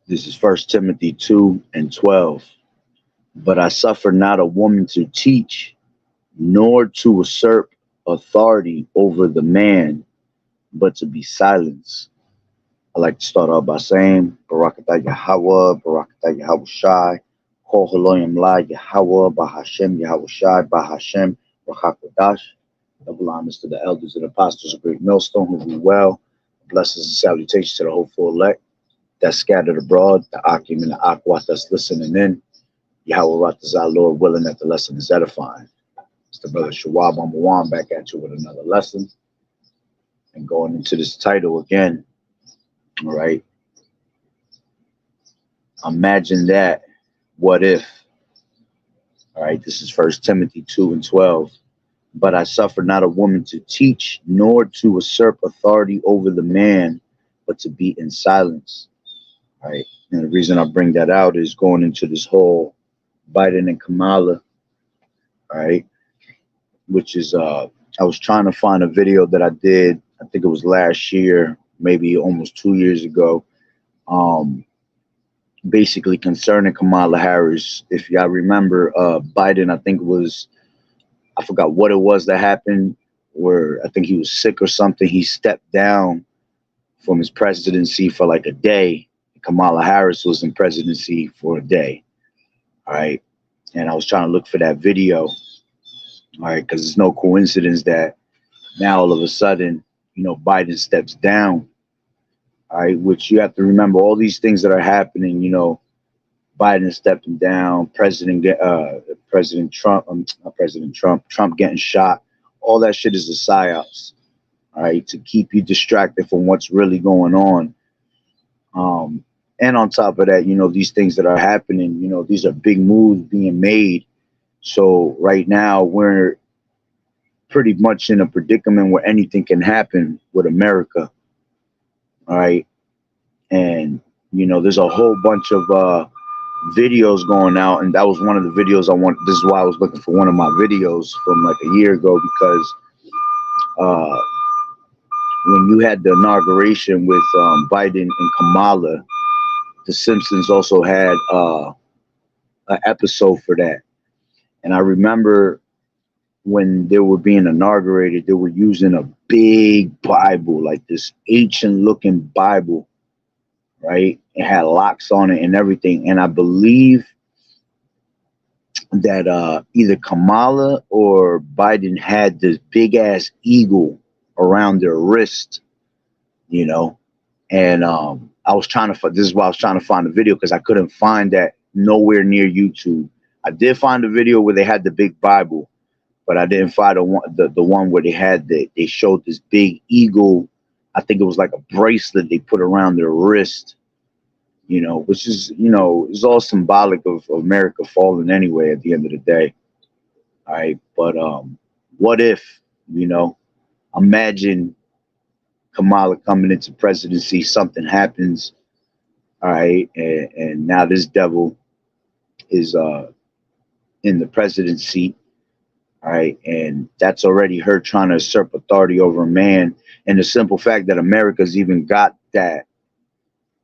This is First Timothy 2:12. But I suffer not a woman to teach, nor to usurp authority over the man, but to be silenced. I like to start off by saying, Barakatah Yahweh, Barakatah Yahweh Shai, Kol Haloyim La Yahweh, Bahashem Yahweh Shai, Bahashem, Rachakodash. Double honors to the elders and apostles of Great Millstone who do well. Blessings and salutations to the hopeful elect that's scattered abroad, the Akim and the Akwat that's listening in. Yahweh Ratazah, Lord willing that the lesson is edifying. It's the brother Shawab Amawan back at you with another lesson. And going into this title again, all right. Imagine that. What if? All right, this is First Timothy 2:12. But I suffer not a woman to teach, nor to usurp authority over the man, but to be in silence. All right. And the reason I bring that out is going into this whole Biden and Kamala, all right, which is I was trying to find a video that I did, I think it was last year, maybe almost 2 years ago, um, basically concerning Kamala Harris. If y'all remember, Biden, I think it was, I forgot what it was that happened, where I think he was sick or something. He stepped down from his presidency for like a day. Kamala Harris was in presidency for a day. All right. And I was trying to look for that video. All right. Because it's no coincidence that now all of a sudden, Biden steps down. All right. Which you have to remember all these things that are happening, Biden stepping down, President Trump, not President Trump, Trump getting shot. All that shit is the psyops, all right, to keep you distracted from what's really going on. And on top of that, these things that are happening, these are big moves being made. So right now we're pretty much in a predicament where anything can happen with America. All right. And, there's a whole bunch of videos going out, and that was one of the videos I want. This is why I was looking for one of my videos from like a year ago, because uh, when you had the inauguration with Biden and Kamala, The Simpsons also had an episode for that. And I remember when they were being inaugurated, they were using a big Bible, like this ancient looking Bible, right? It had locks on it and everything. And I believe that either Kamala or Biden had this big ass eagle around their wrist, and I was trying to, this is why I was trying to find the video, because I couldn't find that nowhere near YouTube. I did find the video where they had the big Bible, but I didn't find the one where they showed this big eagle. I think it was like a bracelet they put around their wrist, which is, is all symbolic of America falling anyway at the end of the day. All right. But what if, imagine Kamala coming into presidency, something happens, all right, and now this devil is in the president's seat, all right, and that's already her trying to usurp authority over a man. And the simple fact that America's even got that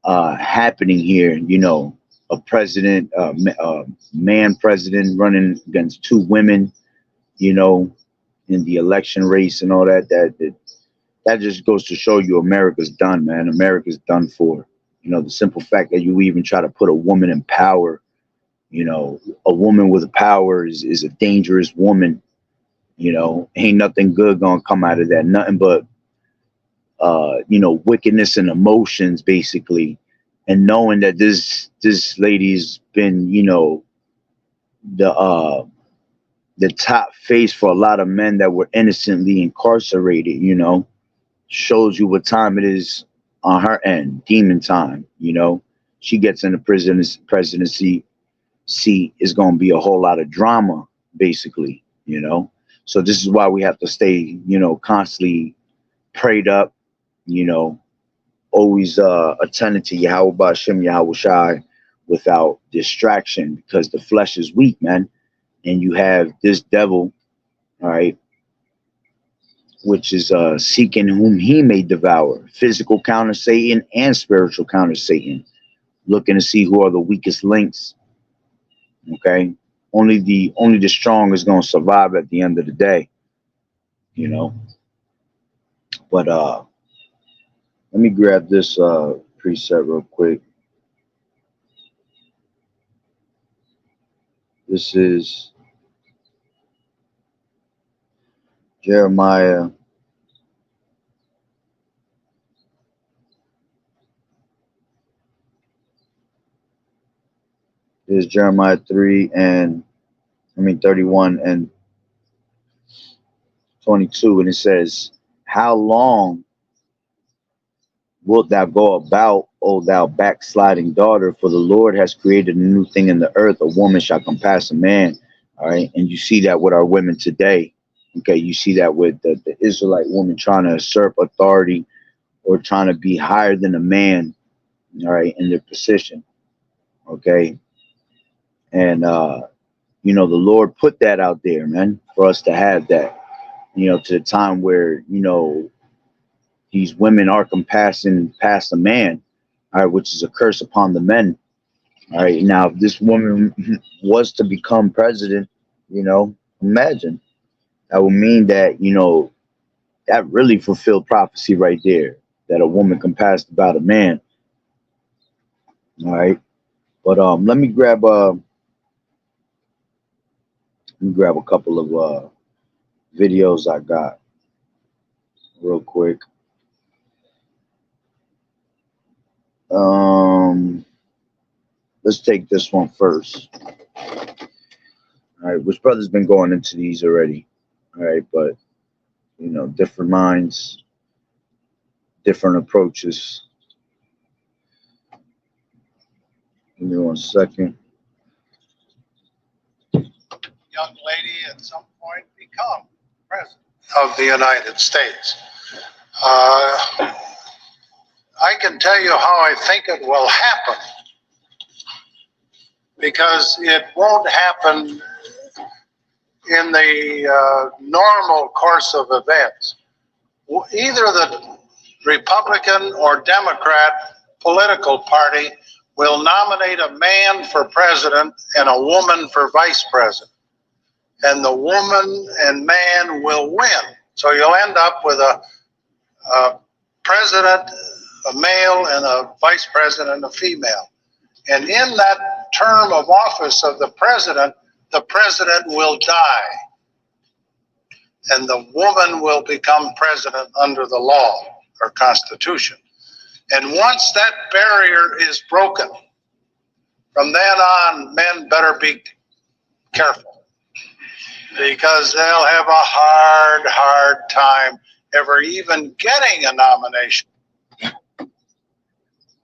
happening here, a president, man president running against two women, in the election race and all that just goes to show you America's done, man. America's done for. The simple fact that you even try to put a woman in power, a woman with power is a dangerous woman. Ain't nothing good gonna come out of that. Nothing but wickedness and emotions, basically. And knowing that this lady's been, the top face for a lot of men that were innocently incarcerated, shows you what time it is on her end, demon time. She gets in the presidency seat, is going to be a whole lot of drama, basically. So this is why we have to stay, constantly prayed up, always attending to Yahweh Ba'ashem, Yahweh Shai, without distraction, because the flesh is weak, man. And you have this devil, all right, which is seeking whom he may devour, physical counter Satan and spiritual counter Satan. looking to see who are the weakest links. Okay, only the strong is gonna survive at the end of the day, you know. But let me grab this preset real quick. This is Jeremiah. This is Jeremiah 31 and 22, and it says, "How long wilt thou go about, O thou backsliding daughter? For the Lord has created a new thing in the earth. A woman shall compass a man." All right. And you see that with our women today. Okay. You see that with the Israelite woman trying to usurp authority or trying to be higher than a man. All right. In their position. Okay. And, the Lord put that out there, man, for us to have that, to the time where, these women are compassing past a man, all right, which is a curse upon the men. All right. Now, if this woman was to become president, imagine that would mean that, that really fulfilled prophecy right there, that a woman compassed about a man. All right. But let me grab a couple of videos I got real quick. Let's take this one first. All right, which brother's been going into these already. All right, but different minds, different approaches. Give me 1 second. Young lady at some point become president of the United States. I can tell you how I think it will happen, because it won't happen in the normal course of events. Either the Republican or Democrat political party will nominate a man for president and a woman for vice president, and the woman and man will win. So you'll end up with a president, a male, and a vice president, a female. And in that term of office of the president will die, and the woman will become president under the law or constitution. And once that barrier is broken, from then on, men better be careful, because they'll have a hard time ever even getting a nomination.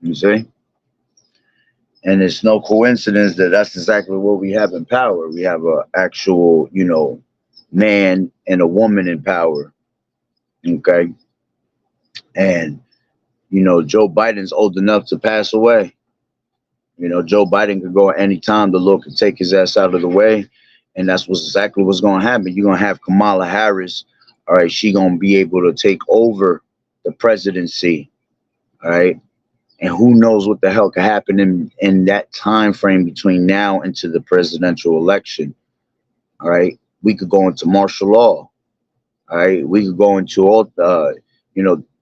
You see? And it's no coincidence that that's exactly what we have in power. We have a actual, man and a woman in power. Okay. And, Joe Biden's old enough to pass away. Joe Biden could go at any time. The Lord could take his ass out of the way. And that's exactly what's going to happen. You're going to have Kamala Harris. All right. She going to be able to take over the presidency. All right. And who knows what the hell could happen in that time frame between now and to the presidential election. All right. We could go into martial law. All right. We could go into all,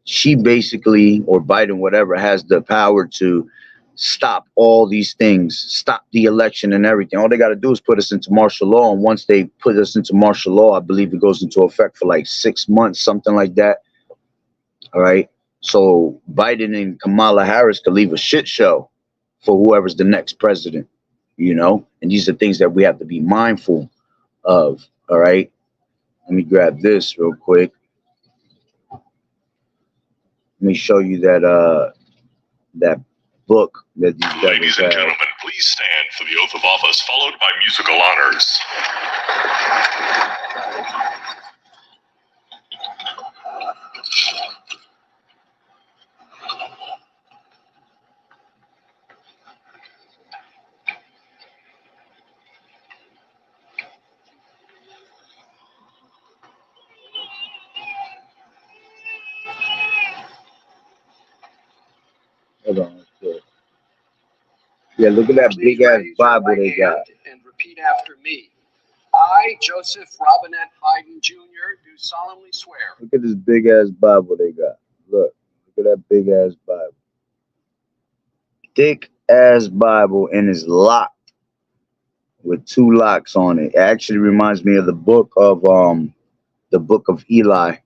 she basically, or Biden, whatever, has the power to stop all these things, stop the election and everything. All they got to do is put us into martial law. And once they put us into martial law, I believe it goes into effect for like 6 months, something like that. All right. So Biden and Kamala Harris could leave a shit show for whoever's the next president, and these are things that we have to be mindful of. All right. Let me grab this real quick. Let me show you that book that these guys Ladies and gentlemen, please stand for the oath of office, followed by musical honors. Hold on. Yeah, look at that Please big ass raise your Bible right they got. hand and repeat after me. I, Joseph Robinette Biden Jr., do solemnly swear Look at this big ass Bible they got. Look at that big ass Bible. Thick ass Bible, and it's locked with 2 locks on it. It actually reminds me of the book of Eli.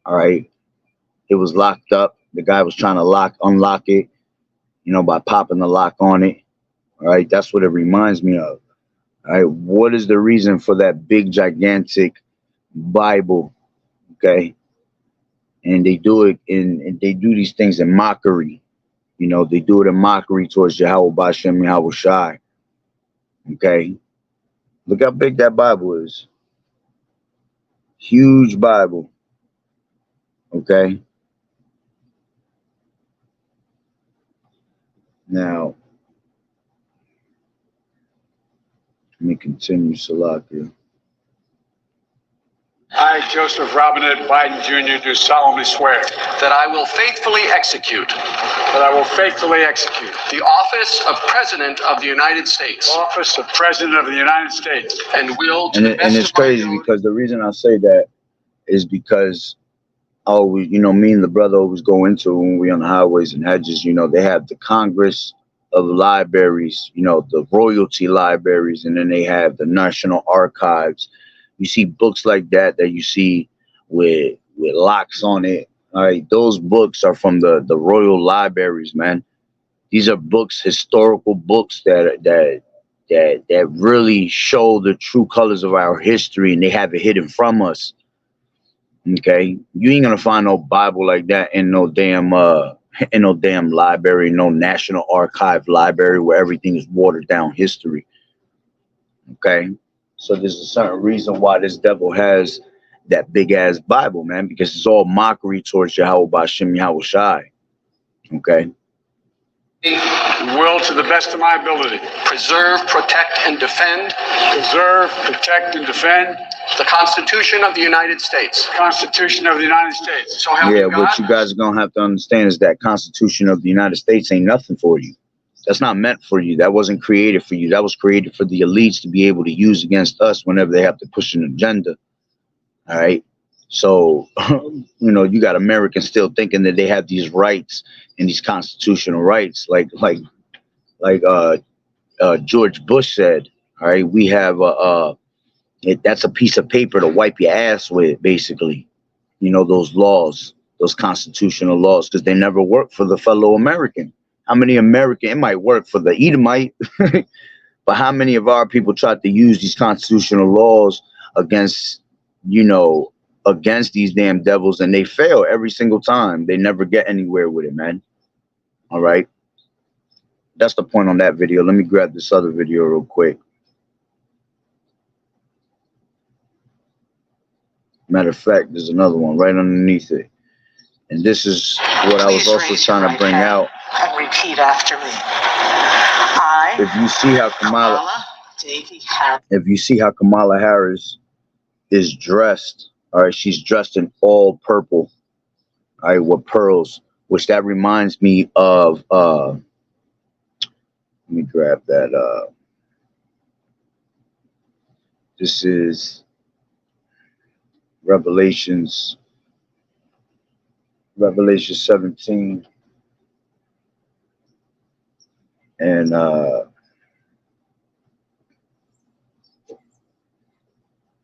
All right. It was locked up. The guy was trying to unlock it, by popping the lock on it. All right. That's what it reminds me of. All right. What is the reason for that big, gigantic Bible? Okay. And they do it and they do these things in mockery. They do it in mockery towards Yahweh Bashem, Yahweh Shai. Okay. Look how big that Bible is. Huge Bible. Okay. Now, let me continue, Salakia. I, Joseph Robinette Biden Jr., do solemnly swear that I will faithfully execute the office of President of the United States office of President of the United States and will, to And, the best it's of my crazy ability, because the reason I say that is because always, me and the brother always go into when we on the highways and hedges, they have the Congress of libraries, the royalty libraries, and then they have the National Archives. You see books like that you see with locks on it. All right, those books are from the royal libraries, man. These are books, historical books that really show the true colors of our history, and they have it hidden from us. Okay, you ain't gonna find no Bible like that in no damn library, no National Archive library where everything is watered down history. Okay, so there's a certain reason why this devil has that big ass Bible, man, because it's all mockery towards Yahweh Bashem, Yahweh Shai. Okay. will, to the best of my ability, preserve, protect, and defend the Constitution of the United States. the Constitution of the United States. So help me Yeah, God. what you guys are gonna have to understand is that Constitution of the United States ain't nothing for you. That's not meant for you. That wasn't created for you. That was created for the elites to be able to use against us whenever they have to push an agenda. All right. So, you got Americans still thinking that they have these rights and these constitutional rights, like George Bush said. All right, we have that's a piece of paper to wipe your ass with, basically. Those laws, those constitutional laws, because they never work for the fellow American. How many American? It might work for the Edomite, but how many of our people tried to use these constitutional laws against, against these damn devils, and they fail every single time. They never get anywhere with it, man. All right. That's the point on that video. Let me grab this other video real quick. Matter of fact, there's another one right underneath it. And this is what I was also trying to bring out. And repeat after me. If you see how Kamala Harris is dressed, all right, she's dressed in all purple, all right, with pearls, which that reminds me of let me grab that. This is Revelation 17, and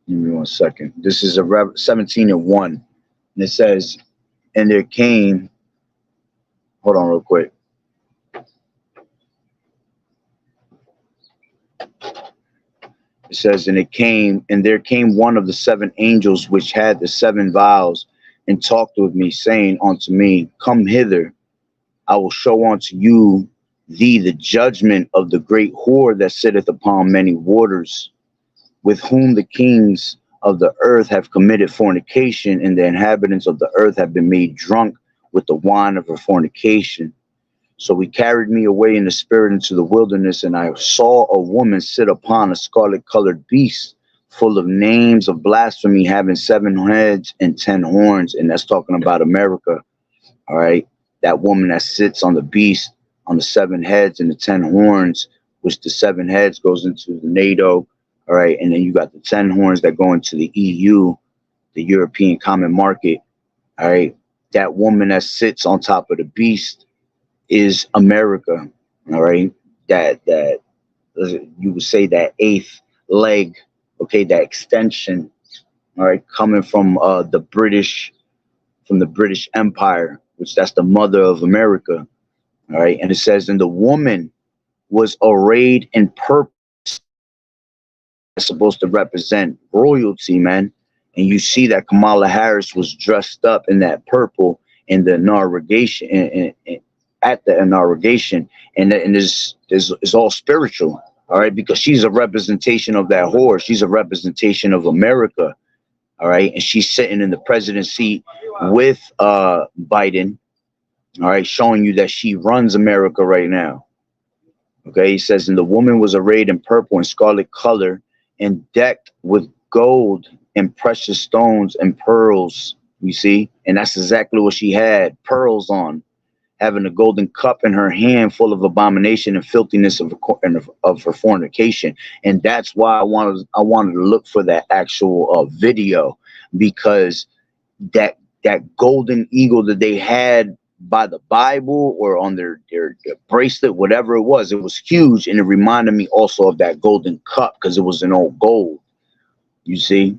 give me 1 second. This is a 17:1, and it says, and there came, hold on real quick. It says, and there came one of the 7 angels which had the 7 vials, and talked with me, saying unto me, come hither, I will show unto thee the judgment of the great whore that sitteth upon many waters, with whom the kings of the earth have committed fornication, and the inhabitants of the earth have been made drunk with the wine of her fornication. So he carried me away in the spirit into the wilderness, and I saw a woman sit upon a scarlet-colored beast, full of names of blasphemy, having 7 heads and 10 horns. And that's talking about America. All right. That woman that sits on the beast, on the 7 heads and the 10 horns, which the 7 heads goes into the NATO, all right, and then you got the 10 horns that go into the EU, the European Common Market, all right. That woman that sits on top of the beast is America, all right. That you would say that 8th leg, okay, that extension, all right, coming from the British Empire, which that's the mother of America, all right. And it says, and the woman was arrayed in purple, supposed to represent royalty, man. And you see that Kamala Harris was dressed up in that purple in the inauguration, at the inauguration, and it's all spiritual, all right, because she's a representation of that horse. She's a representation of America, all right, and she's sitting in the president's seat with Biden, all right, showing you that she runs America right now. Okay, he says, and the woman was arrayed in purple and scarlet color and decked with gold and precious stones and pearls, you see, and that's exactly what she had, pearls on, having a golden cup in her hand full of abomination and filthiness of her fornication. And that's why I wanted to look for that actual video, because that golden eagle that they had by the Bible or on their bracelet, whatever it was huge, and it reminded me also of that golden cup because it was in all gold, you see.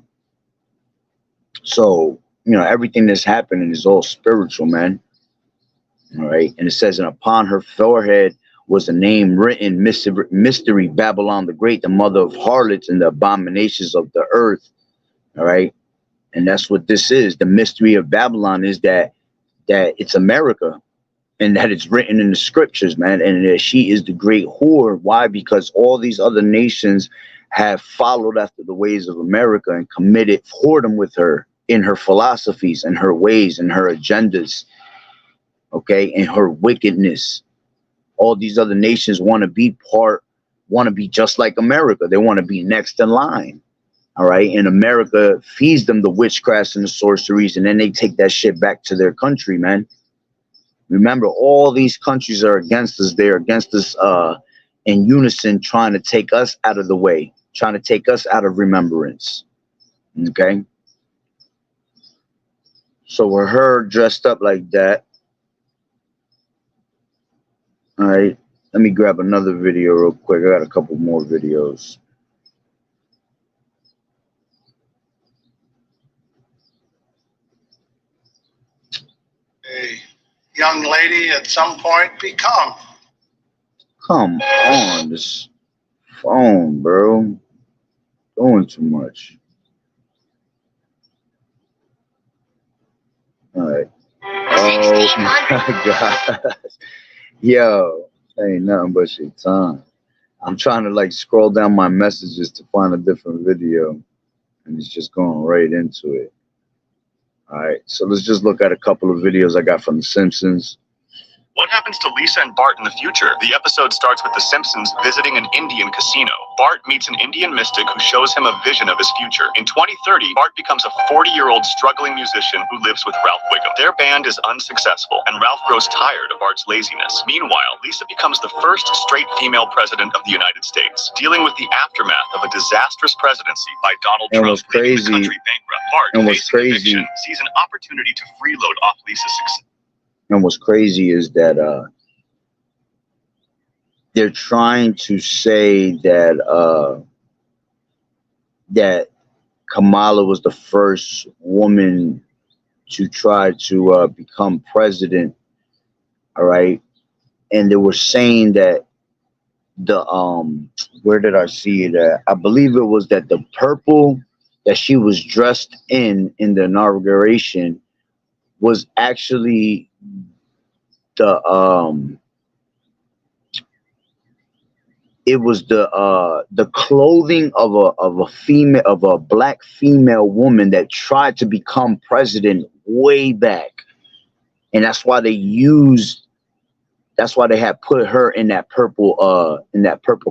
So, you know, everything that's happening is all spiritual, man. All right. And it says, and upon her forehead was a name written, mystery, Babylon the Great, the mother of harlots and the abominations of the earth. All right. And that's what this is. The mystery of Babylon is that it's America, and that it's written in the scriptures, man. And that she is the great whore. Why? Because all these other nations have followed after the ways of America and committed whoredom with her in her philosophies and her ways and her agendas, okay, and her wickedness. All these other nations want to be just like America. They want to be next in line, all right? And America feeds them the witchcrafts and the sorceries, and then they take that shit back to their country, man. Remember, all these countries are against us. They're against us in unison, trying to take us out of the way, trying to take us out of remembrance, okay? So with her dressed up like that, all right, let me grab another video real quick. I got a couple more videos. A young lady at some point become. Come on, this phone, bro. Doing too much. All right. Oh my God. Yo, ain't nothing but shit time. I'm trying to like scroll down my messages to find a different video, and it's just going right into it. All right, so let's just look at a couple of videos I got from The Simpsons. What happens to Lisa and Bart in the future? The episode starts with the Simpsons visiting an Indian casino. Bart meets an Indian mystic who shows him a vision of his future. In 2030, Bart becomes a 40-year-old struggling musician who lives with Ralph Wiggum. Their band is unsuccessful, and Ralph grows tired of Bart's laziness. Meanwhile, Lisa becomes the first straight female president of the United States, dealing with the aftermath of a disastrous presidency by Donald Trump, making the country bankrupt. Bart, facing eviction, sees an opportunity to freeload off Lisa's success. And what's crazy is that they're trying to say that that Kamala was the first woman to try to become president. All right, and they were saying that the where did I see it at? I believe it was that the purple that she was dressed in the inauguration was actually it was the clothing of a black female woman that tried to become president way back, and that's why they had put her in that purple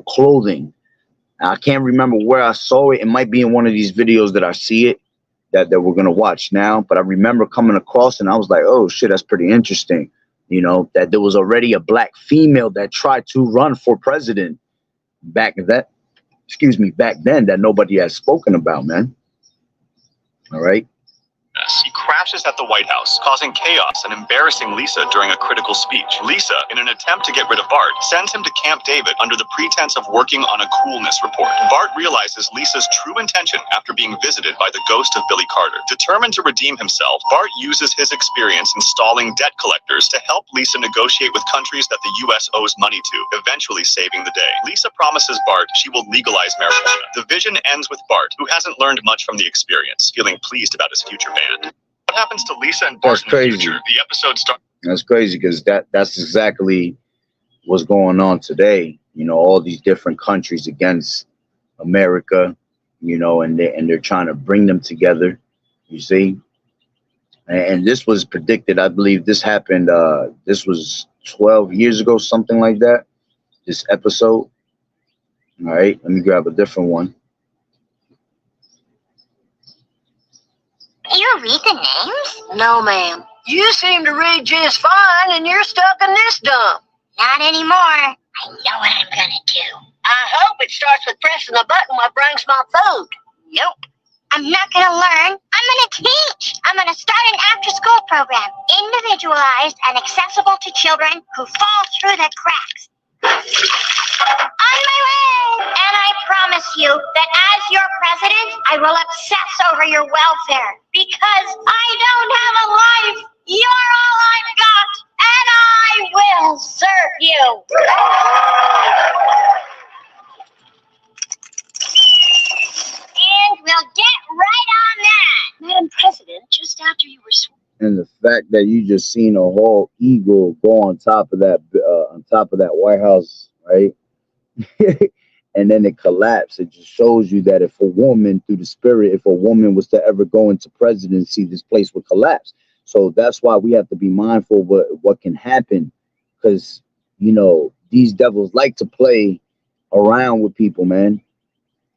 clothing. Now, I can't remember where I saw it. It might be in one of these videos that I see it that we're gonna watch now, but I remember coming across and I was like, oh shit, that's pretty interesting. You know, that there was already a black female that tried to run for president back then that nobody has spoken about, man. All right. He crashes at the White House, causing chaos and embarrassing Lisa during a critical speech. Lisa, in an attempt to get rid of Bart, sends him to Camp David under the pretense of working on a coolness report. Bart realizes Lisa's true intention after being visited by the ghost of Billy Carter. Determined to redeem himself, Bart uses his experience installing debt collectors to help Lisa negotiate with countries that the U.S. owes money to, eventually saving the day. Lisa promises Bart she will legalize marijuana. The vision ends with Bart, who hasn't learned much from the experience, feeling pleased about his future ban. What happens to Lisa and Bart in the future? The episode starts. That's crazy because that's exactly what's going on today. You know, all these different countries against America, you know, and they're trying to bring them together. You see, and this was predicted. I believe this happened. This was 12 years ago, something like that. This episode. All right, let me grab a different one. You read the names? No, ma'am. You seem to read just fine, and you're stuck in this dump. Not anymore. I know what I'm gonna do. I hope it starts with pressing the button that brings my food. Nope. I'm not gonna learn. I'm gonna teach. I'm gonna start an after-school program, individualized and accessible to children who fall through the cracks. On my way! And I promise you that as your president, I will obsess over your welfare. Because I don't have a life. You're all I've got. And I will serve you. And we'll get right on that. Madam President, just after you were sworn. And the fact that you just seen a whole eagle go on top of that White House, right? And then it collapsed. It just shows you that if a woman, through the spirit, if a woman was to ever go into presidency, this place would collapse. So that's why we have to be mindful of what can happen, because, you know, these devils like to play around with people, man.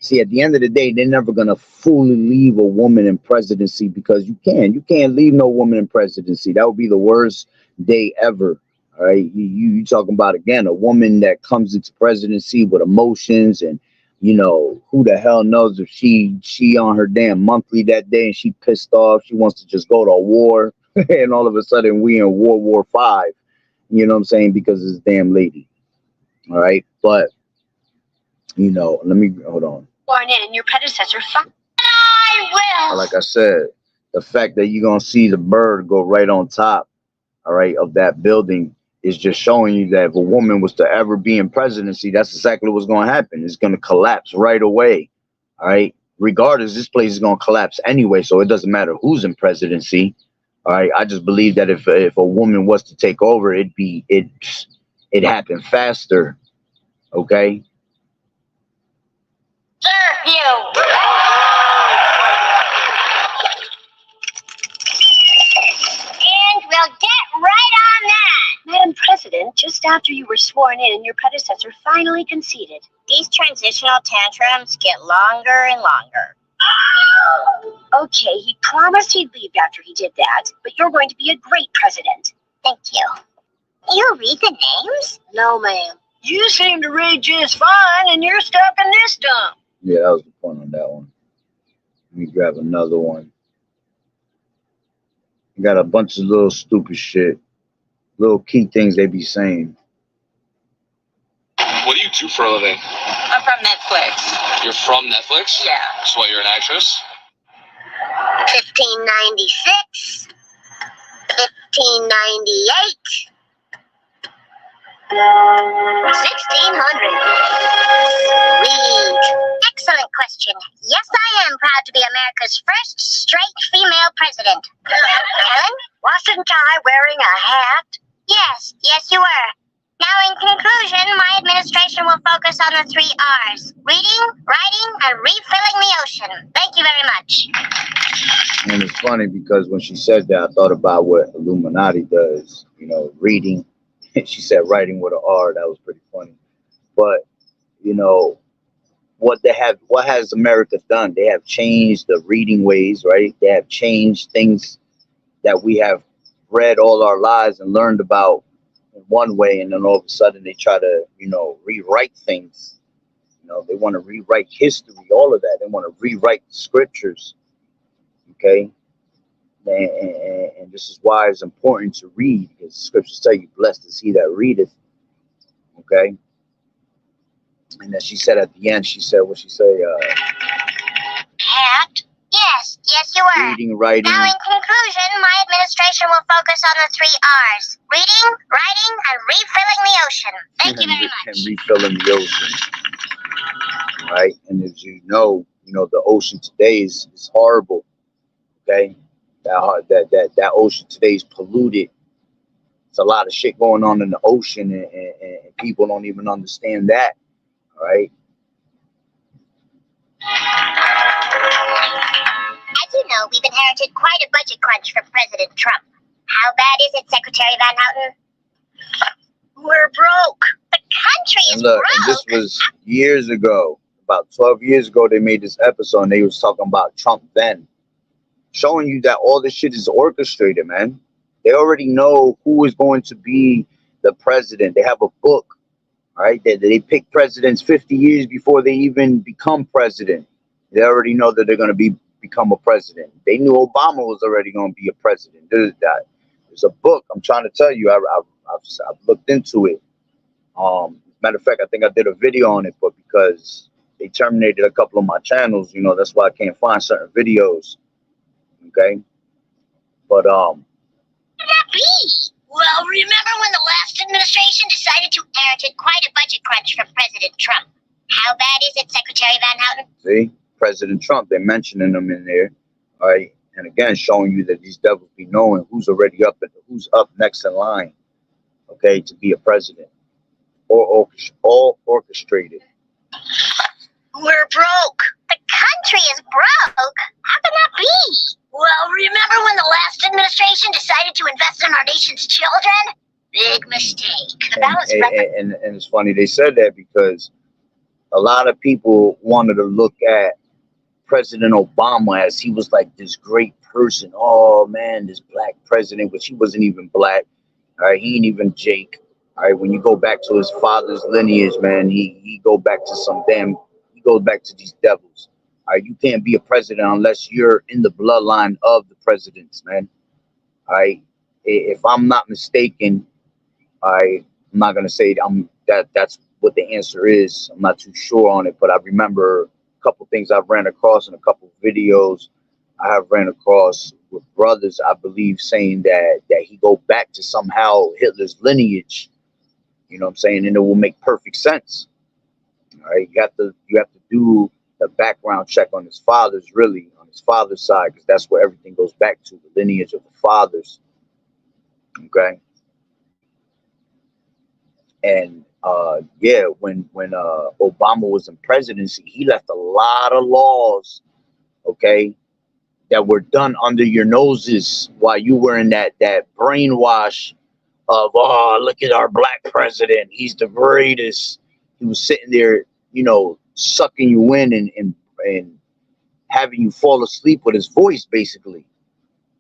See, at the end of the day, they're never going to fully leave a woman in presidency, because you can't leave no woman in presidency. That would be the worst day ever. All right. You talking about, again, a woman that comes into presidency with emotions, and, you know, who the hell knows if she on her damn monthly that day and she pissed off. She wants to just go to a war and all of a sudden we in World War V, you know what I'm saying? Because it's a damn lady. All right. But, you know, let me hold on. Sworn in, and your predecessor. I will. Like I said, the fact that you're going to see the bird go right on top, all right, of that building is just showing you that if a woman was to ever be in presidency, that's exactly what's going to happen. It's going to collapse right away. All right. Regardless, this place is going to collapse anyway. So it doesn't matter who's in presidency. All right. I just believe that if a woman was to take over, it happened faster. Okay. Serve you. And we'll get right on that. Madam President, just after you were sworn in and your predecessor finally conceded. These transitional tantrums get longer and longer. Okay, he promised he'd leave after he did that, but you're going to be a great president. Thank you. You read the names? No, ma'am. You seem to read just fine, and you're stuck in this dump. Yeah, that was the point on that one. Let me grab another one. I got a bunch of little stupid shit. Little key things they be saying. What do you do for a living? I'm from Netflix. You're from Netflix? Yeah. So what, you're an actress? 1596. 1598. 1600. Read. Excellent question. Yes, I am proud to be America's first straight female president. Helen? Wasn't I wearing a hat? Yes, you were. Now, in conclusion, my administration will focus on the 3 R's. Reading, writing, and refilling the ocean. Thank you very much. And it's funny because when she said that, I thought about what Illuminati does. You know, reading. She said writing with an R. That was pretty funny. But, you know, what has America done? They have changed the reading ways, right? They have changed things that we have read all our lives and learned about in one way, and then all of a sudden they try to, you know, rewrite things. You know, they want to rewrite history, all of that. They want to rewrite the scriptures. Okay, and this is why it's important to read, because scriptures tell you, "Blessed is he that readeth." Okay, and then she said at the end, she said, what she say? Cat? Yes, you were. Reading, writing. Now, in conclusion, my administration will focus on the 3 R's. Reading, writing, and refilling the ocean. Thank you very much. And refilling the ocean. Right? And as you know, the ocean today is horrible. Okay? That ocean today is polluted. There's a lot of shit going on in the ocean, and people don't even understand that. All right? As you know, we've inherited quite a budget crunch from President Trump. How bad is it, Secretary Van Houten? We're broke. The country is And look, broke. and this was years ago, about 12 years ago, they made this episode, and they was talking about Trump then, showing you that all this shit is orchestrated, man. They already know who is going to be the president. They have a book, right? They pick presidents 50 years before they even become president. They already know that they're going to become a president. They knew Obama was already going to be a president. There's a book. I'm trying to tell you. I've looked into it. Matter of fact, I think I did a video on it, but because they terminated a couple of my channels, that's why I can't find certain videos. Okay, but Well, remember when the last administration decided to inherit quite a budget crunch from President Trump? How bad is it, Secretary Van Houten? See, President Trump, they're mentioning him in there, all right? And again, showing you that these devils be knowing who's already who's up next in line, okay, to be a president, or all orchestrated. We're broke. The country is broke? How can that be? Well, remember when the last administration decided to invest in our nation's children? Big mistake. And it's funny they said that, because a lot of people wanted to look at President Obama as he was like this great person. Oh man, this black president, which he wasn't even black. All right, he ain't even Jake. All right, when you go back to his father's lineage, man, he go back to he goes back to these devils. All right, you can't be a president unless you're in the bloodline of the presidents, man. All right, if I'm not mistaken, I'm not gonna say that's what the answer is. I'm not too sure on it, but I remember a couple things I've ran across in a couple videos I have ran across with brothers, I believe, saying that he go back to somehow Hitler's lineage. You know what I'm saying? And it will make perfect sense. All right, you have to do the background check on his father's side, because that's where everything goes back to, the lineage of the fathers. Okay. And when Obama was in presidency, he left a lot of laws, okay, that were done under your noses while you were in that brainwash of, oh, look at our black president, he's the greatest. He was sitting there, sucking you in and having you fall asleep with his voice, basically,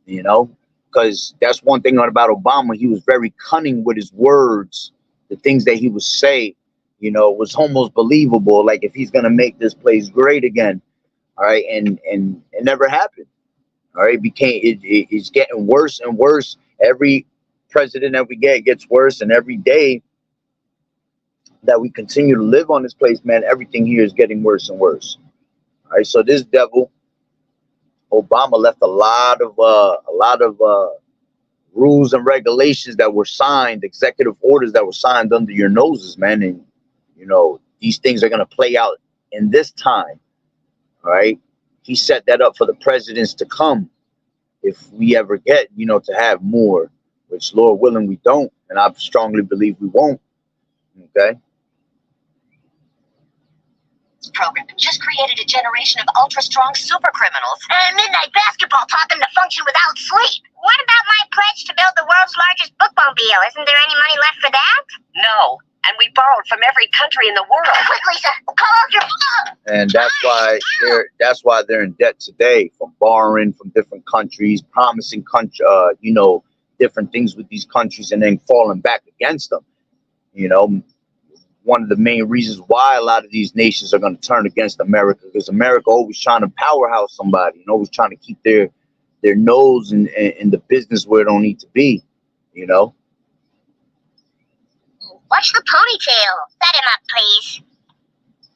because that's one thing about Obama. He was very cunning with his words. The things that he would say, was almost believable. Like, if he's going to make this place great again. All right. And it never happened. All right. It's getting worse and worse. Every president that we get gets worse. And every day that we continue to live on this place, man, everything here is getting worse and worse. All right. So this devil, Obama, left a lot of rules and regulations that were signed, executive orders that were signed under your noses, man. And, these things are going to play out in this time. All right. He set that up for the presidents to come. If we ever get, to have more, which Lord willing, we don't. And I strongly believe we won't. Okay. Program just created a generation of ultra-strong super criminals. And Midnight Basketball taught them to function without sleep. What about my pledge to build the world's largest bookmobile? Isn't there any money left for that? No, and we borrowed from every country in the world. Quick, Lisa, call out your mom. And that's why they're in debt today, from borrowing from different countries, promising different things with these countries and then falling back against them. You know, one of the main reasons why a lot of these nations are going to turn against America, because America always trying to powerhouse somebody and always trying to keep their nose in the business where it don't need to be, you know. What's the ponytail? Set him up, please.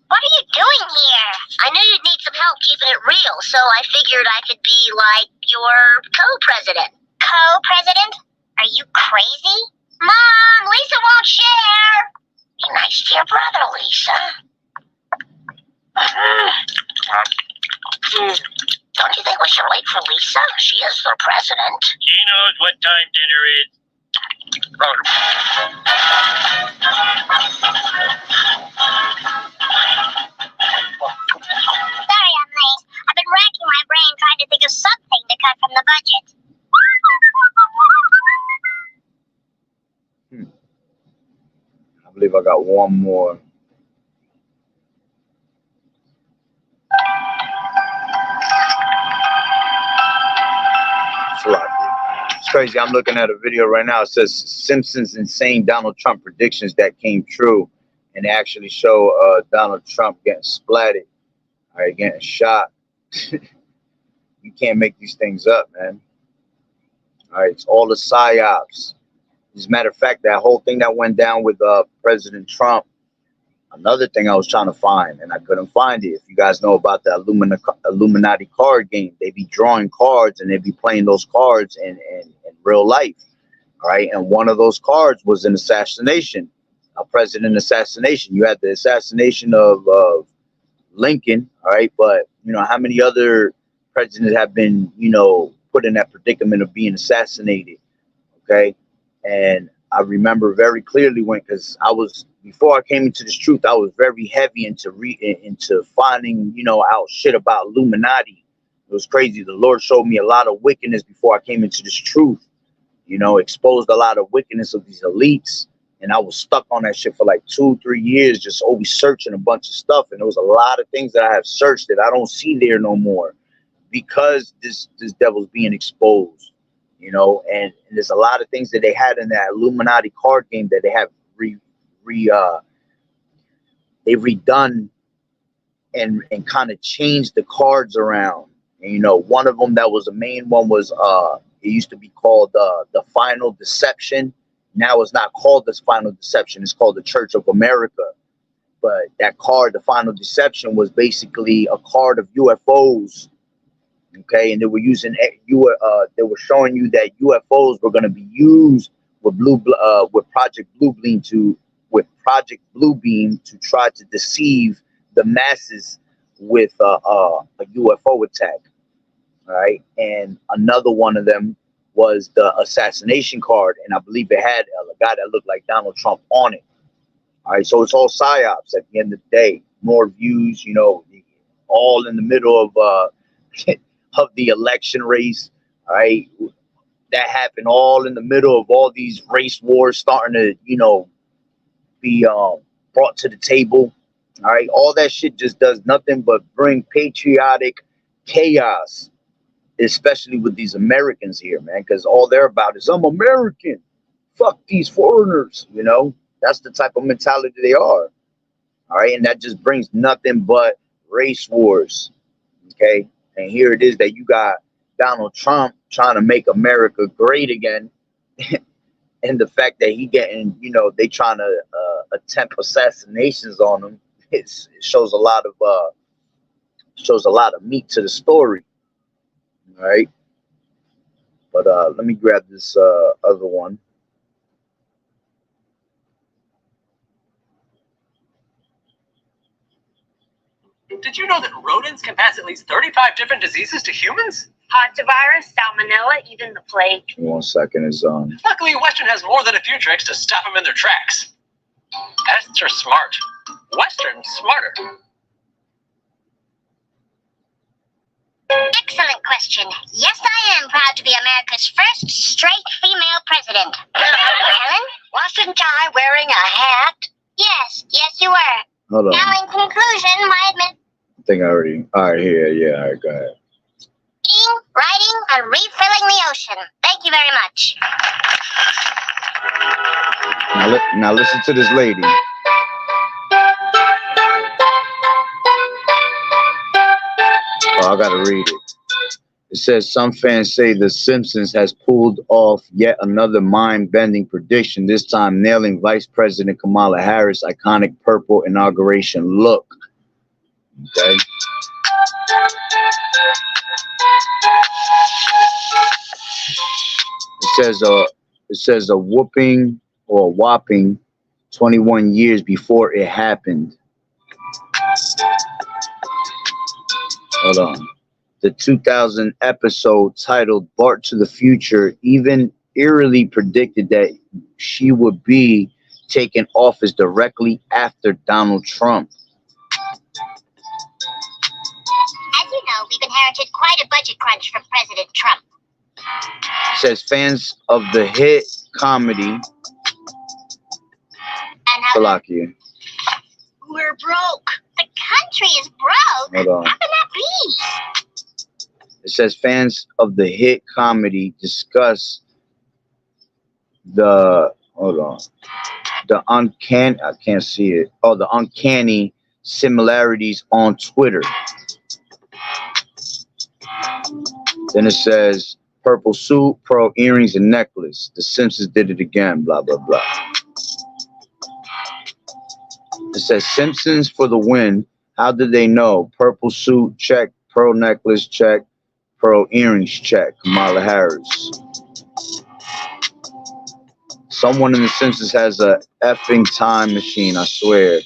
What are you doing here? I knew you'd need some help keeping it real, so I figured I could be like your co-president. Co-president? Are you crazy? Mom, Lisa won't share. Be nice to your brother, Lisa. Don't you think we should wait for Lisa? She is the president. She knows what time dinner is. Sorry I'm late. I've been racking my brain trying to think of something to cut from the budget. I believe I got one more. It's crazy. I'm looking at a video right now. It says Simpsons insane Donald Trump predictions that came true, and they actually show Donald Trump getting splatted, all right, getting shot. You can't make these things up, man. All right, it's all the psyops. As a matter of fact, that whole thing that went down with President Trump, another thing I was trying to find, and I couldn't find it. If you guys know about the Illuminati card game, they be drawing cards and they be playing those cards in real life. All right. And one of those cards was an assassination, a president assassination. You had the assassination of Lincoln. All right. But, you know, how many other presidents have been, you know, put in that predicament of being assassinated? Okay. And I remember very clearly because before I came into this truth, I was very heavy into finding, you know, out shit about Illuminati. It was crazy. The Lord showed me a lot of wickedness before I came into this truth, you know, exposed a lot of wickedness of these elites. And I was stuck on that shit for like 2-3 years, just always searching a bunch of stuff. And there was a lot of things that I have searched that I don't see there no more because this devil's being exposed. You know, and there's a lot of things that they had in that Illuminati card game that they have they've redone and kind of changed the cards around. And, you know, one of them that was the main one was it used to be called the Final Deception. Now it's not called the Final Deception. It's called the Church of America. But that card, the Final Deception, was basically a card of UFOs. Okay, and they were using they were showing you that UFOs were going to be used with Project Bluebeam to try to deceive the masses with a UFO attack. All right, and another one of them was the assassination card, and I believe it had a guy that looked like Donald Trump on it. All right, so it's all psyops at the end of the day. More views, you know, all in the middle of the election race. All right, that happened all in the middle of all these race wars starting to, you know, be brought to the table. All right, all that shit just does nothing but bring patriotic chaos, especially with these Americans here, man, because all they're about is I'm American, fuck these foreigners. You know, that's the type of mentality they are. All right, and that just brings nothing but race wars. Okay. And here it is that you got Donald Trump trying to make America great again. And the fact that he getting, you know, they trying to attempt assassinations on him. It shows a lot of meat to the story. All right. But let me grab this other one. Did you know that rodents can pass at least 35 different diseases to humans? Hantavirus, salmonella, even the plague. 1 second is on. Luckily, Western has more than a few tricks to stop them in their tracks. Pests are smart. Western's smarter. Excellent question. Yes, I am proud to be America's first straight female president. Ellen? Wasn't I wearing a hat? Yes, you were. Hold on. Now, in conclusion, my admin. I think I already. All right, here. Yeah, all right, go ahead. Riding, and refilling the ocean. They Thank you very much. Now listen to this lady. Oh, I gotta read it. It says, some fans say The Simpsons has pulled off yet another mind-bending prediction, this time nailing Vice President Kamala Harris' iconic purple inauguration look. Okay. It says a whopping 21 years before it happened. Hold on. The 2000 episode titled Bart to the Future even eerily predicted that she would be taking office directly after Donald Trump. As you know, we've inherited quite a budget crunch from President Trump. It says fans of the hit comedy And how Salakia. we're broke. The country is broke. Hold on. How can that be? It says fans of the hit comedy discuss the uncanny, I can't see it. Oh, the uncanny similarities on Twitter. Then it says purple suit, pearl earrings, and necklace. The Simpsons did it again, blah, blah, blah. It says Simpsons for the win. How did they know? Purple suit, check. Pearl necklace, check. Pearl earrings, check. Kamala Harris. Someone in The Simpsons has a effing time machine, I swear.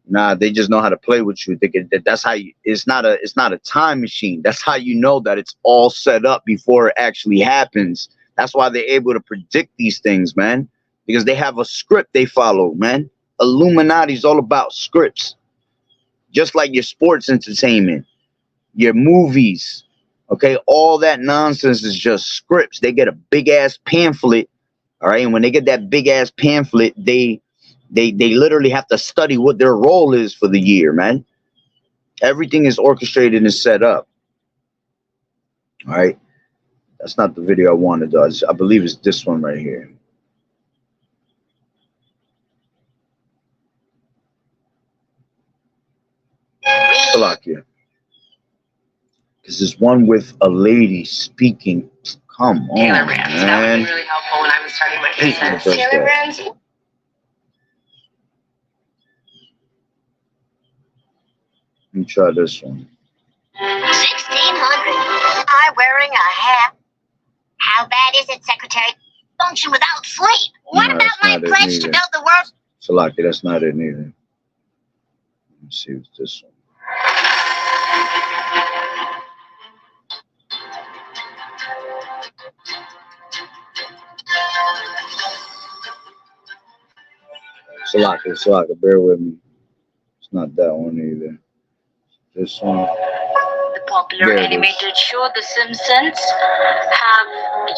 Nah, they just know how to play with you. That's how you, it's not a time machine. That's how you know that it's all set up before it actually happens. That's why they're able to predict these things, man. Because they have a script they follow, man. Illuminati's all about scripts. Just like your sports entertainment, your movies, okay? All that nonsense is just scripts. They get a big ass pamphlet, all right? And when they get that big ass pamphlet, they literally have to study what their role is for the year, man. Everything is orchestrated and set up. All right. That's not the video I wanted, though. I believe it's this one right here. Salakia. Because there's one with a lady speaking. Come on, Taylor Rams. That would man. be really helpful when I was starting my Hate when it business. does Taylor that. Rams? Let me try this one. 1600. I wearing a hat. How bad is it, Secretary? Function without sleep. What No, about that's my not it pledge to neither. build the world? Salakia, that's not it neither. Let me see what's this one. Salaka, bear with me. It's not that one either. This one. The popular There it is. animated show The Simpsons have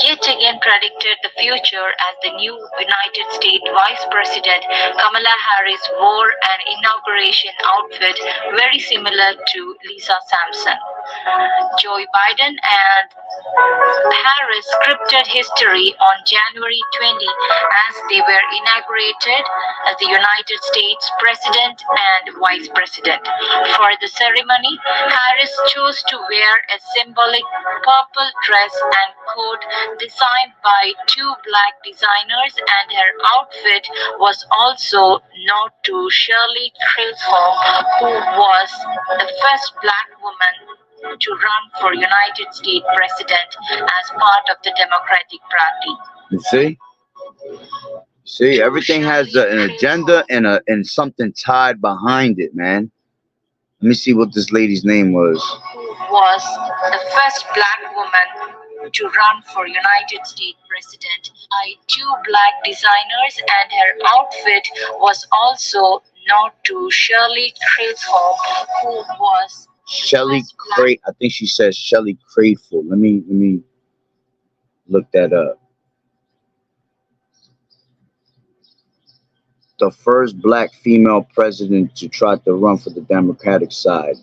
yet again predicted the future as the new United States Vice President Kamala Harris wore an inauguration outfit very similar to Lisa Sampson. Joe Biden and Harris scripted history on January 20 as they were inaugurated as the United States President and Vice President. For the ceremony, Harris chose to wear a symbolic purple dress and coat designed by two black designers, and her outfit was also nod to Shirley Chisholm, who was the first black woman to run for United States President as part of the Democratic Party. You see? See, everything has an agenda and something tied behind it, man. Let me see what this lady's name was. Who was the first black woman to run for United States President by two black designers, and her outfit was also nod to Shirley Chisholm, who was Shelly Crate. I think she says Shelly Crateful. Let me look that up. The first black female president to try to run for the Democratic side,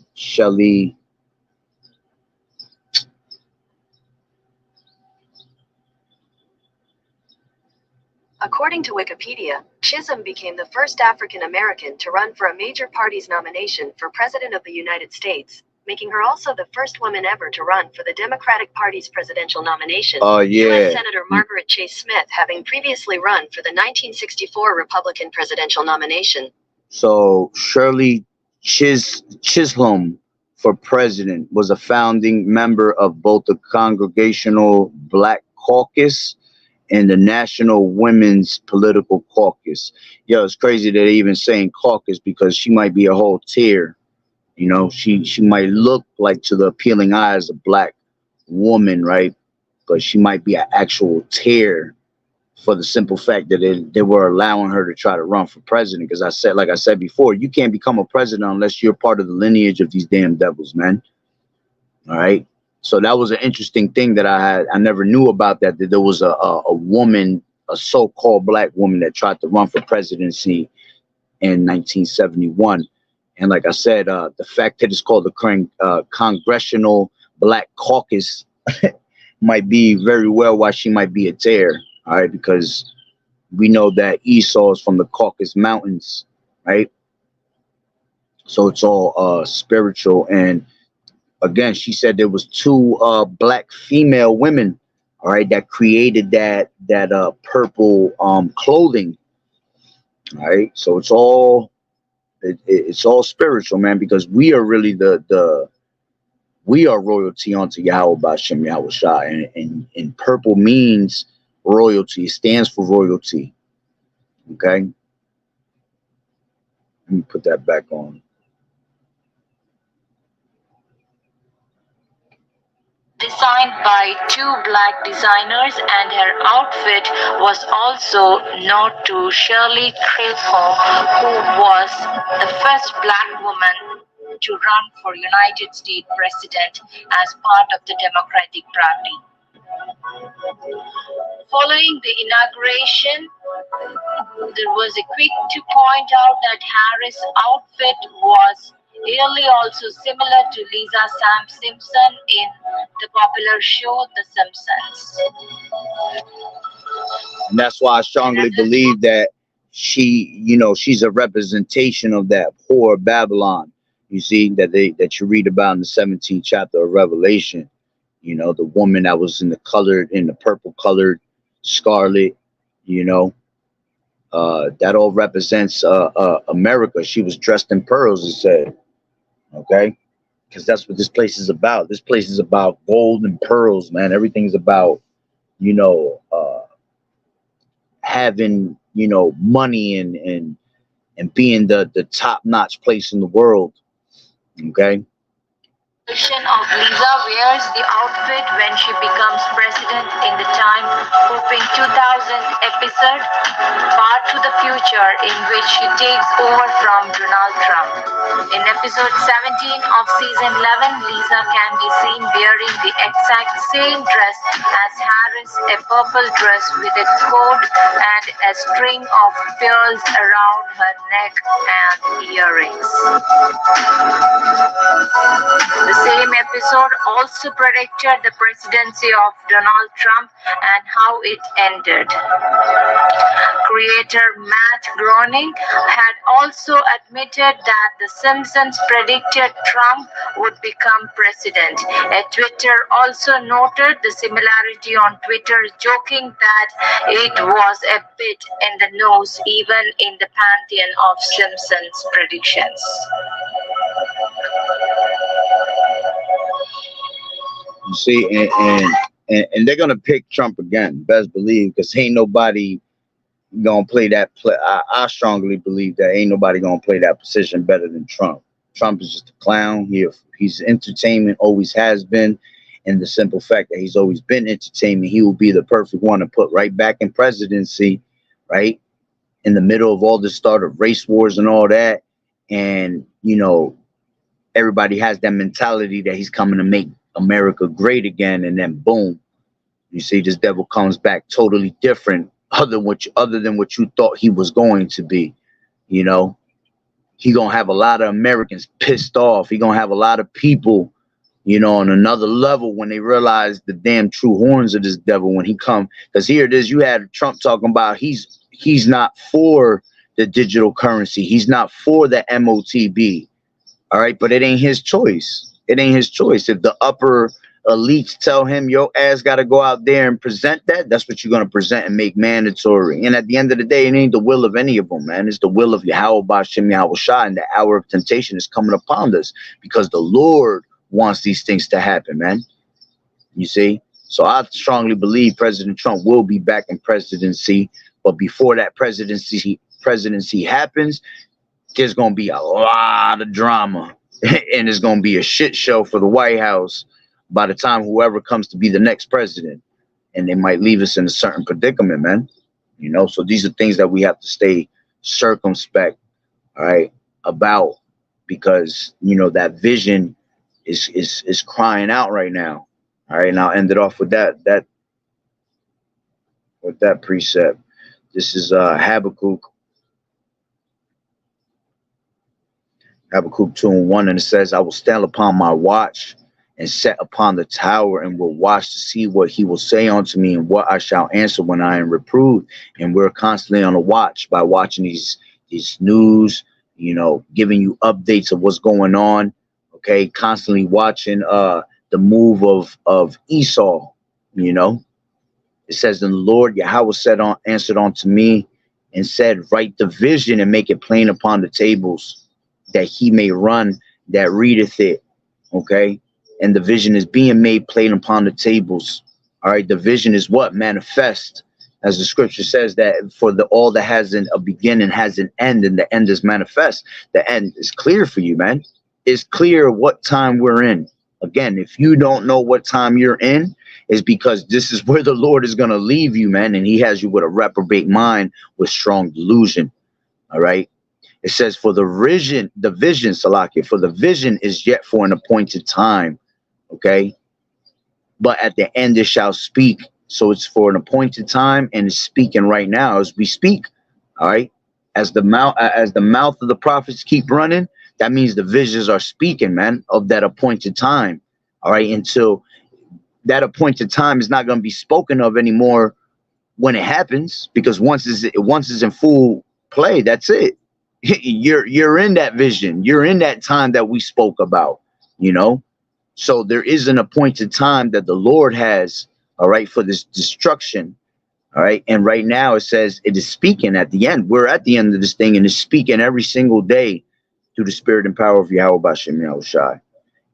According to Wikipedia, Chisholm became the first African American to run for a major party's nomination for President of the United States, making her also the first woman ever to run for the Democratic Party's presidential nomination. U.S. Senator Margaret Chase Smith having previously run for the 1964 Republican presidential nomination. So Shirley Chisholm for president was a founding member of both the Congressional Black Caucus and the National Women's Political Caucus. Yo, it's crazy that they're even saying caucus because she might be a whole tier. You know, she might look like to the appealing eyes a black woman, right? But she might be an actual tier for the simple fact that they were allowing her to try to run for president. Because like I said before, you can't become a president unless you're part of the lineage of these damn devils, man. All right. So that was an interesting thing that I never knew about that there was a woman, a so-called black woman that tried to run for presidency in 1971. And like I said, the fact that it's called the Congressional Black Caucus might be very well why she might be a tear. All right, because we know that Esau is from the Caucasus Mountains, right? So it's all spiritual. And again, she said there was two black female women, all right, that created that purple clothing. All right, so it's all spiritual, man, because we are really we are royalty unto Yahweh B'Shem Yahweh Shah, and purple means royalty. It stands for royalty. Okay, let me put that back on. Designed by two black designers, and her outfit was also known to Shirley Chisholm, who was the first black woman to run for United States President as part of the Democratic Party. Following the inauguration, there was a quick to point out that Harris' outfit was really also similar to Lisa Simpson in the popular show The Simpsons. And that's why I strongly believe that she's a representation of that poor Babylon. You see that you read about in the 17th chapter of Revelation. You know, the woman that was in the purple colored scarlet, you know, that all represents America. She was dressed in pearls, it said. Okay, because that's what this place is about. This place is about gold and pearls, man. Everything's about, you know, having, you know, money and being the top-notch place in the world. Okay. Of Lisa wears the outfit when she becomes president in the time hoping 2000 episode Far to the Future, in which she takes over from Donald Trump. In episode 17 of season 11, Lisa can be seen wearing the exact same dress as Harris, a purple dress with a cord and a string of pearls around her neck and earrings. The same episode also predicted the presidency of Donald Trump and how it ended. Creator Matt Groening had also admitted that The Simpsons predicted Trump would become president. Twitter also noted the similarity on Twitter, joking that it was a bit in the nose even in the pantheon of Simpsons predictions. You see, and they're gonna pick Trump again, best believe, because ain't nobody gonna play that play. I strongly believe that ain't nobody gonna play that position better than Trump. Trump is just a clown. He's entertainment, always has been, and the simple fact that he's always been entertainment, he will be the perfect one to put right back in presidency, right in the middle of all this start of race wars and all that, and you know, everybody has that mentality that he's coming to make America great again, and then boom, you see this devil comes back totally different, other than what you thought he was going to be. You know, he gonna have a lot of Americans pissed off. He gonna have a lot of people you know, on another level when they realize the damn true horns of this devil when he come. Because here it is, you had Trump talking about he's not for the digital currency. He's not for the MOTB. All right, but it ain't his choice. It ain't his choice. If the upper elites tell him your ass got to go out there and present that, that's what you're going to present and make mandatory. And at the end of the day, it ain't the will of any of them, man. It's the will of Yahweh B'Shem Yahweh Shai, and the hour of temptation is coming upon us because the Lord wants these things to happen, man. You see? So I strongly believe President Trump will be back in presidency, but before that presidency happens, there's going to be a lot of drama and it's going to be a shit show for the White House by the time whoever comes to be the next president, and they might leave us in a certain predicament, man. You know, so these are things that we have to stay circumspect, all right, about, because, you know, that vision is crying out right now. All right, and I'll end it off with that precept. This is Habakkuk 2:1, and it says, I will stand upon my watch and set upon the tower and will watch to see what he will say unto me and what I shall answer when I am reproved. And we're constantly on the watch by watching these news, you know, giving you updates of what's going on. Okay, constantly watching the move of Esau. You know, it says, and the Lord Yahweh answered unto me and said, write the vision and make it plain upon the tables, that he may run that readeth it. Okay. And the vision is being made plain upon the tables. All right. The vision is what? Manifest. As the scripture says, that for all that has a beginning has an end, and the end is manifest. The end is clear for you, man. It's clear what time we're in. Again, if you don't know what time you're in, it's because this is where the Lord is going to leave you, man. And he has you with a reprobate mind with strong delusion. All right. It says, for the vision, Salakia, for the vision is yet for an appointed time. Okay. But at the end it shall speak. So it's for an appointed time, and it's speaking right now as we speak. All right. As the mouth of the prophets keep running, that means the visions are speaking, man, of that appointed time. All right. Until that appointed time is not going to be spoken of anymore when it happens, because once it's in full play, that's it. You're in that vision. You're in that time that we spoke about, you know. So there is an appointed time that the Lord has, all right, for this destruction. All right. And right now it says it is speaking at the end. We're at the end of this thing, and it's speaking every single day through the spirit and power of Yahweh B'Shem Yahweh Shai.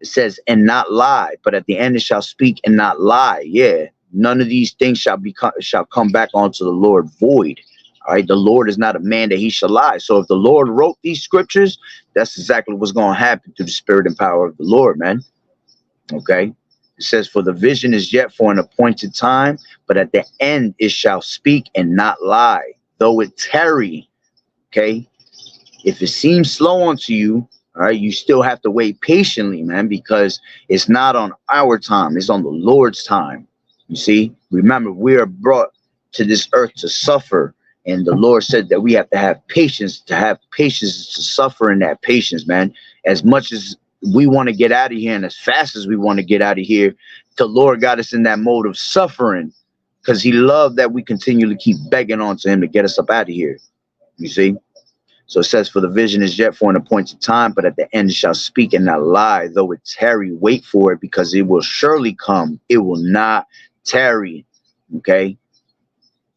It says, and not lie, but at the end it shall speak and not lie. Yeah. None of these things shall come back onto the Lord void. All right. The Lord is not a man that he shall lie. So if the Lord wrote these scriptures, that's exactly what's going to happen through the spirit and power of the Lord, man. Okay. It says, for the vision is yet for an appointed time, but at the end it shall speak and not lie, though it tarry. Okay. If it seems slow unto you, all right, you still have to wait patiently, man, because it's not on our time. It's on the Lord's time. You see, remember, we are brought to this earth to suffer. And the Lord said that we have to have patience. To have patience to suffer in that patience, man. As much as we want to get out of here and as fast as we want to get out of here, the Lord got us in that mode of suffering because he loved that we continually keep begging on to him to get us up out of here. You see? So it says, for the vision is yet for an appointed time, but at the end it shall speak and not lie. Though it tarry, wait for it, because it will surely come. It will not tarry. Okay?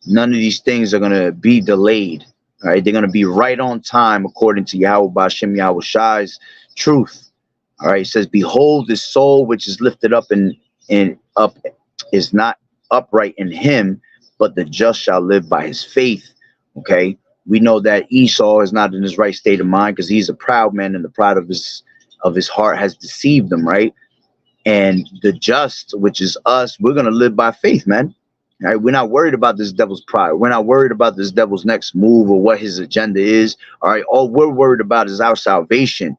None of these things are going to be delayed. All right? They're going to be right on time according to Yahweh B'Shem Yahweh Shai's truth. All right, it says, behold, this soul which is lifted up and up is not upright in him, but the just shall live by his faith. Okay, we know that Esau is not in his right state of mind because he's a proud man, and the pride of his heart has deceived him, right? And the just, which is us, we're gonna live by faith, man. All right, we're not worried about this devil's pride. We're not worried about this devil's next move or what his agenda is. All right, all we're worried about is our salvation.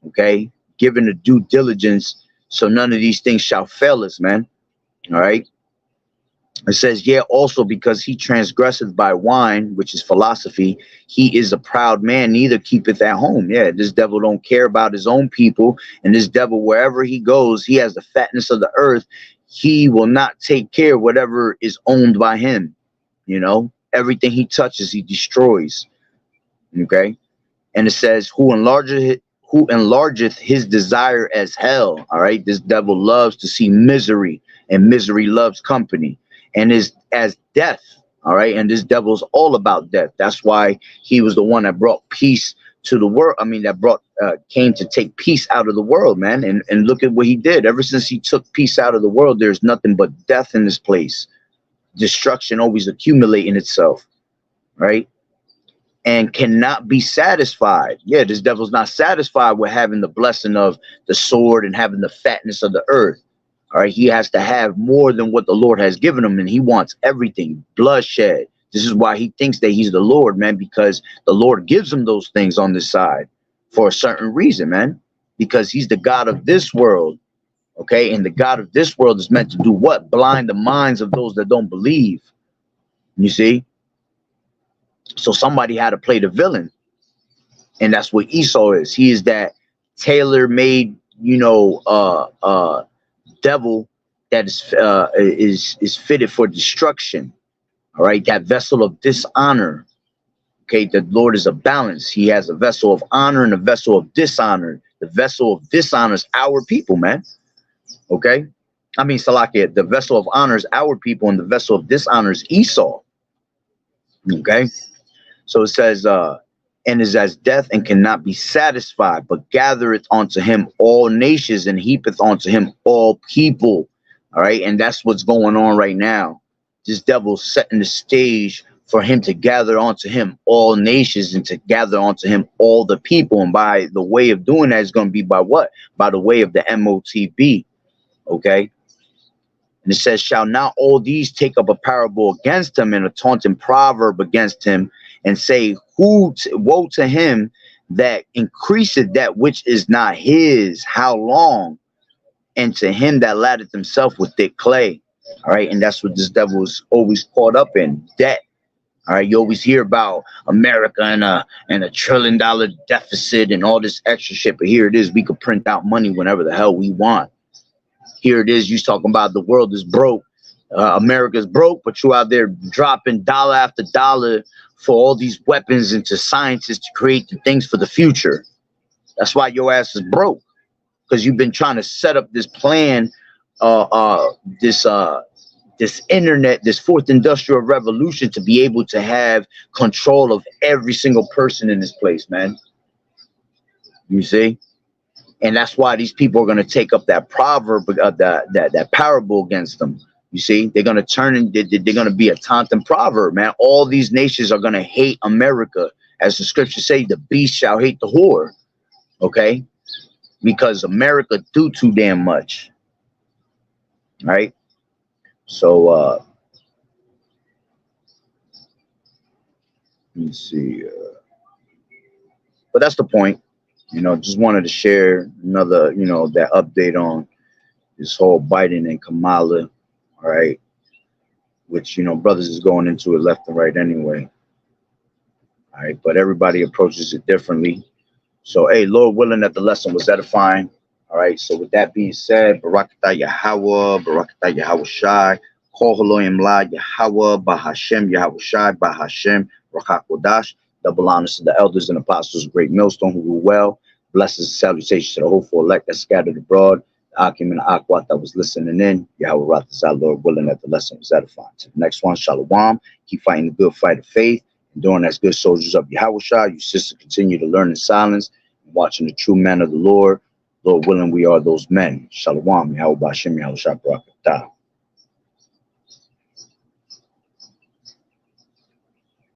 Okay. Given the due diligence, so none of these things shall fail us, man. All right. It says, yeah, also because he transgresseth by wine, which is philosophy, he is a proud man, neither keepeth at home. Yeah, this devil don't care about his own people, and this devil, wherever he goes, he has the fatness of the earth. He will not take care of whatever is owned by him. You know, everything he touches, he destroys. Okay. And it says, who enlargeth his desire as hell. All right. This devil loves to see misery, and misery loves company, and is as death. All right. And this devil's all about death. That's why he was the one that brought peace to the world. I mean, that brought came to take peace out of the world, man. And look at what he did. Ever since he took peace out of the world, there's nothing but death in this place. Destruction always accumulating itself, right? And cannot be satisfied. Yeah, this devil's not satisfied with having the blessing of the sword and having the fatness of the earth. All right, he has to have more than what the Lord has given him, and he wants everything. Bloodshed. This is why he thinks that he's the Lord, man, because the Lord gives him those things on this side for a certain reason, man, because he's the God of this world. Okay, and the God of this world is meant to do what? Blind the minds of those that don't believe. You see? So somebody had to play the villain, and that's what Esau is. He is that tailor-made, you know, devil that is fitted for destruction. All right, that vessel of dishonor. Okay, the Lord is a balance. He has a vessel of honor and a vessel of dishonor. The vessel of dishonor is our people, man. Okay, I mean, Salakia, the vessel of honor is our people, and the vessel of dishonor is Esau. Okay. So it says, and is as death and cannot be satisfied, but gathereth unto him all nations and heapeth unto him all people. All right. And that's what's going on right now. This devil's setting the stage for him to gather onto him all nations and to gather onto him all the people. And by the way of doing that is going to be by what? By the way of the MOTB. Okay. And it says, shall not all these take up a parable against him and a taunting proverb against him, and say, woe to him that increaseth that which is not his, how long? And to him that laddeth himself with thick clay. All right. And that's what this devil is always caught up in, debt. All right. You always hear about America and a $1 trillion deficit and all this extra shit. But here it is. We could print out money whenever the hell we want. Here it is. You talking about the world is broke. America's broke, but you out there dropping dollar after dollar for all these weapons into scientists to create the things for the future. That's why your ass is broke, because you've been trying to set up this plan, this internet, this fourth industrial revolution, to be able to have control of every single person in this place, man. You see? And that's why these people are going to take up that proverb, that parable against them. You see, they're going to turn and they're going to be a taunting proverb, man. All these nations are going to hate America. As the scriptures say, the beast shall hate the whore. Okay. Because America do too damn much. Right. So, let me see. But that's the point. You know, just wanted to share another, you know, that update on this whole Biden and Kamala. All right, which, you know, brothers is going into it left and right anyway. All right, but everybody approaches it differently. So, hey, Lord willing that the lesson was edifying. All right, so with that being said, Barakatah Yahweh, Barakatah Yahweh Shai, Kol Haloyim La Yahweh, Bahashem Yahweh Shai, Bahashem Rakak Wadash. Double honors to the elders and apostles of Great Millstone who rule well. Blessings and salutations to the hopeful elect that scattered abroad. Akim and Akwat that was listening in. Yahweh Rathazah, Lord willing that the lesson was edifying. To the next one, Shalom. Keep fighting the good fight of faith. Enduring as good soldiers of Yahweh Shah. You sisters continue to learn in silence and watching the true men of the Lord. Lord willing, we are those men. Shalom. Yahweh Bashem, Yahweh Shah, Barakatah.